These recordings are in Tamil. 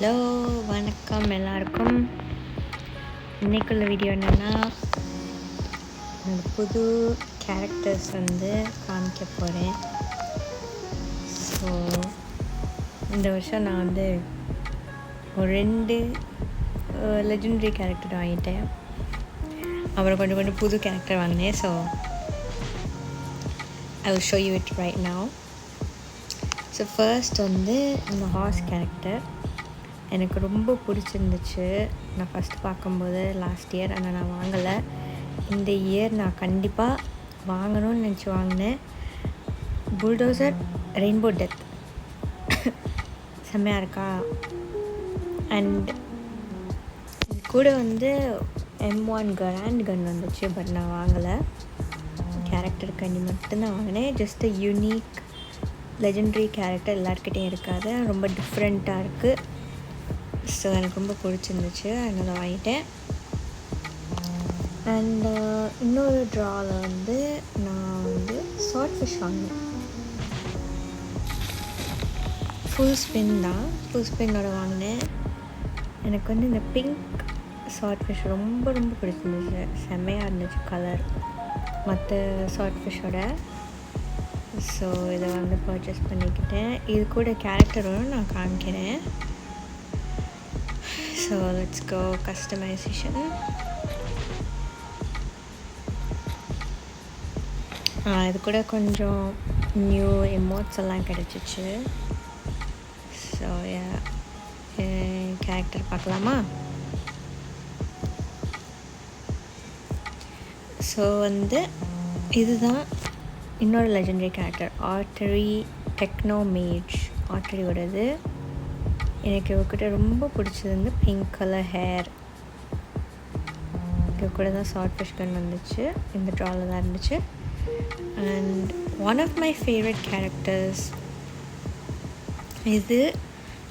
ஹலோ வணக்கம் எல்லாருக்கும். இன்றைக்குள்ள வீடியோ என்னென்னா, புது கேரக்டர்ஸ் காமிக்க போகிறேன். ஸோ இந்த வருஷம் நான் ஒரு 2 லெஜெண்டரி கேரக்டர் வாங்கிட்டேன். அப்புறம் கொஞ்சம் புது கேரக்டர் வாங்கினேன். So I will show you it right now. So first இந்த ஹார்ஸ் கேரக்டர் எனக்கு ரொம்ப பிடிச்சிருந்துச்சு. நான் ஃபஸ்ட் பார்க்கும்போது லாஸ்ட் இயர், ஆனால் நான் வாங்கலை. இந்த இயர் நான் கண்டிப்பாக வாங்கணும்னு நினச்சி வாங்கினேன். புல்டோசர் ரெயின்போ டெத் செம்மையாக இருக்கா. அண்ட் கூட M1 கிராண்ட் கன் வந்துச்சு. பட் நான் வாங்கலை. கேரக்டர் கண்ணி மட்டும்தான் வாங்கினேன். ஜஸ்ட் யூனிக் லெஜெண்டரி கேரக்டர் எல்லாருக்கிட்டையும் இருக்காது, ரொம்ப டிஃப்ரெண்ட்டாக இருக்குது. ஸோ எனக்கு ரொம்ப பிடிச்சிருந்துச்சு, அதனால் வாங்கிட்டேன். அண்ட் இன்னொரு ட்ராவில் நான் ஷார்ட் ஃபிஷ் வாங்கினேன். ஃபுல் ஸ்பின் தான், ஃபுல் ஸ்பின்னோட வாங்கினேன். எனக்கு இந்த பிங்க் ஷார்ட் ஃபிஷ் ரொம்ப பிடிச்சிருந்துச்சு. செம்மையாக இருந்துச்சு கலர் மற்ற ஷார்ட் ஃபிஷ்ஷோட. ஸோ இதை பர்ச்சேஸ் பண்ணிக்கிட்டேன். இது கூட கேரக்டரும் நான் காமிக்கிறேன். So let's go customisation. இது கூட கொஞ்சம் நியூ எமோட்ஸ் எல்லாம் கிடச்சிச்சு. ஸோ கேரக்டர் பார்க்கலாமா? ஸோ இதுதான் இன்னொரு லெஜெண்டரி கேரக்டர், ஆர்டரி டெக்னோ மேஜ். ஆர்டரியோடது எனக்கு இவக்கிட்ட ரொம்ப பிடிச்சது பிங்க் கலர் ஹேர். இது கூட தான் ஷார்ட் ஃபிஷ் கன் வந்துச்சு, இந்த ட்ராவில் தான் இருந்துச்சு. And one of my favourite characters இது.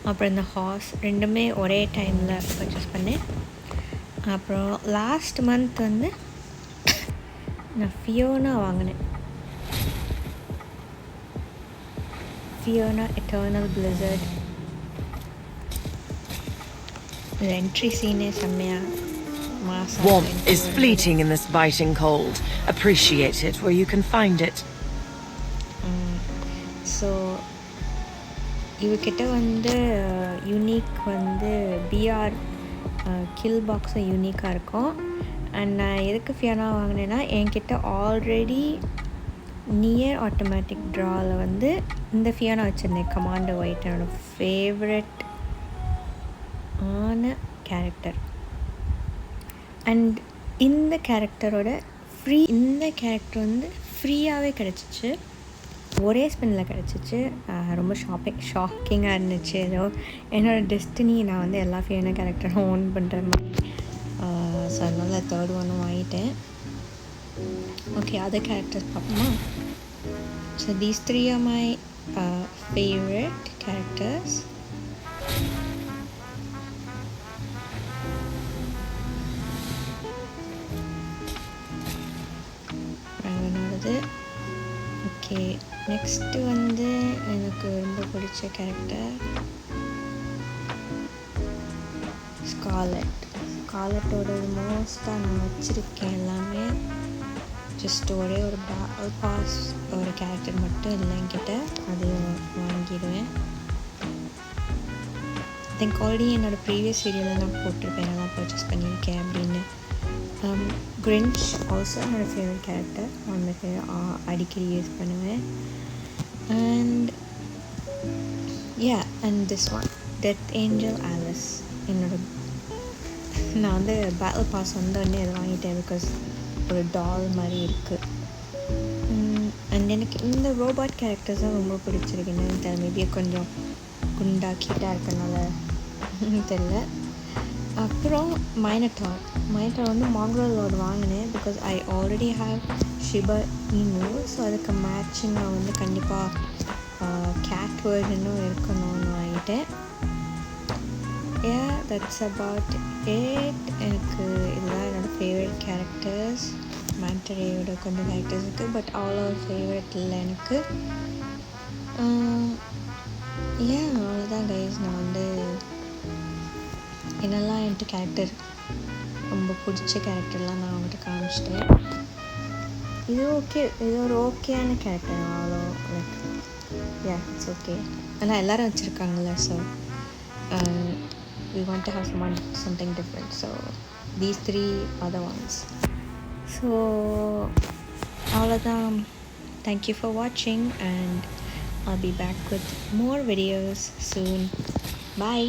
அப்புறம் இந்த ஹார்ஸ் ரெண்டுமே ஒரே டைமில் பர்ச்சேஸ் பண்ணேன். அப்புறம் லாஸ்ட் மந்த் நான் ஃபியோனா வாங்கினேன். Fiona eternal blizzard. The entry scene is massive. Warmth is fleeting in this biting cold. Appreciate it where you can find it. So இவகிட்ட யூனிக் பிஆர் கில் பாக்ஸும் யூனிக்காக இருக்கும். அண்ட் நான் எதுக்கு ஃபியானா வாங்கினேன்னா, என்கிட்ட ஆல்ரெடி நியர் ஆட்டோமேட்டிக் ட்ராவில் இந்த ஃபியானா வச்சுருந்தேன். கமாண்டர் ஒயிட் என்னோடய ஃபேவரட் ஆன கேரக்டர். அண்ட் இந்த கேரக்டரோட இந்த கேரக்டர் ஃப்ரீயாகவே கிடச்சிச்சு, ஒரே ஸ்பின்னில் கிடச்சிச்சு. ரொம்ப ஷாக்கிங்காக இருந்துச்சு. ஏதோ என்னோடய டெஸ்டினி நான் எல்லா ஃபியான கேரக்டரும் ஓன் பண்ணுற மாதிரி. ஸோ அதனால் தேர்ட் ஒன்றும் வாங்கிட்டேன். ஓகே, அதர் கேரக்டர்ஸ் பார்ப்போமா? So these 3 are my favorite characters. Okay, next எனக்கு ரொம்ப பிடிச்ச கேரக்டர் ஸ்கார்லெட்டோட மோஸ்ட்டாக நான் வச்சுருக்கேன் எல்லாமே. ஜஸ்ட் ஒரே ஒரு பேட்டில் பாஸ் ஒரு கேரக்டர் மட்டும் இல்லை என்கிட்ட, அதையும் வாங்கிடுவேன். திங்க் ஆல்ரெடி என்னோடய ப்ரீவியஸ் வீடியோவில் நான் போட்டிருப்பேன் எல்லாம் பர்ச்சேஸ் பண்ணியிருக்கேன் அப்படின்னு. கிரின்ச் ஆல்சோ என்னோடய ஃபேவரட் கேரக்டர், ஒன்று அடிக்கடி யூஸ் பண்ணுவேன். And and this one death angel Alice. நான் பேட்டில் பாஸ் வந்தோடனே அதை வாங்கிட்டேன், பிகாஸ் ஒரு டால் மாதிரி இருக்குது. அண்ட் எனக்கு இந்த ரோபாட் கேரக்டர்ஸ் தான் ரொம்ப பிடிச்சிருக்குன்னு தெரியல. மேபி கொஞ்சம் குண்டா கியூட்டாக இருக்கனால தெரியல. அப்புறம் மைனட்டார் மாங்க்ரோலோடு வாங்கினேன், because I already have Shiba Inu. So அதுக்கு மேட்சிங்காக கண்டிப்பாக கேட் வேர்டனும் இருக்கணும்னு வாங்கிட்டேன். That's about it. எனக்கு இதுதான் என்னோடய ஃபேவரட் கேரக்டர்ஸ். மேண்டரியோட கொஞ்சம் கேரக்டர்ஸ் இருக்குது, பட் அவ்வளோ ஃபேவரட் இல்லை எனக்கு. அவ்வளோதான் கைஸ். நான் என்னெல்லாம் என்கிட்ட கேரக்டர் ரொம்ப பிடிச்ச கேரக்டர்லாம் நான் அவங்ககிட்ட காமிச்சிட்டேன். இது ஓகே, இது ஒரு ஓகேயான கேரக்டர், அவ்வளோ லைக் இட்ஸ் ஓகே. ஆனால் எல்லோரும் வச்சுருக்காங்கல்ல, so we want to have something different, so these 3 are the ones. So அவ்வளோதான். Thank you for watching, and I'll be back with more videos soon. Bye.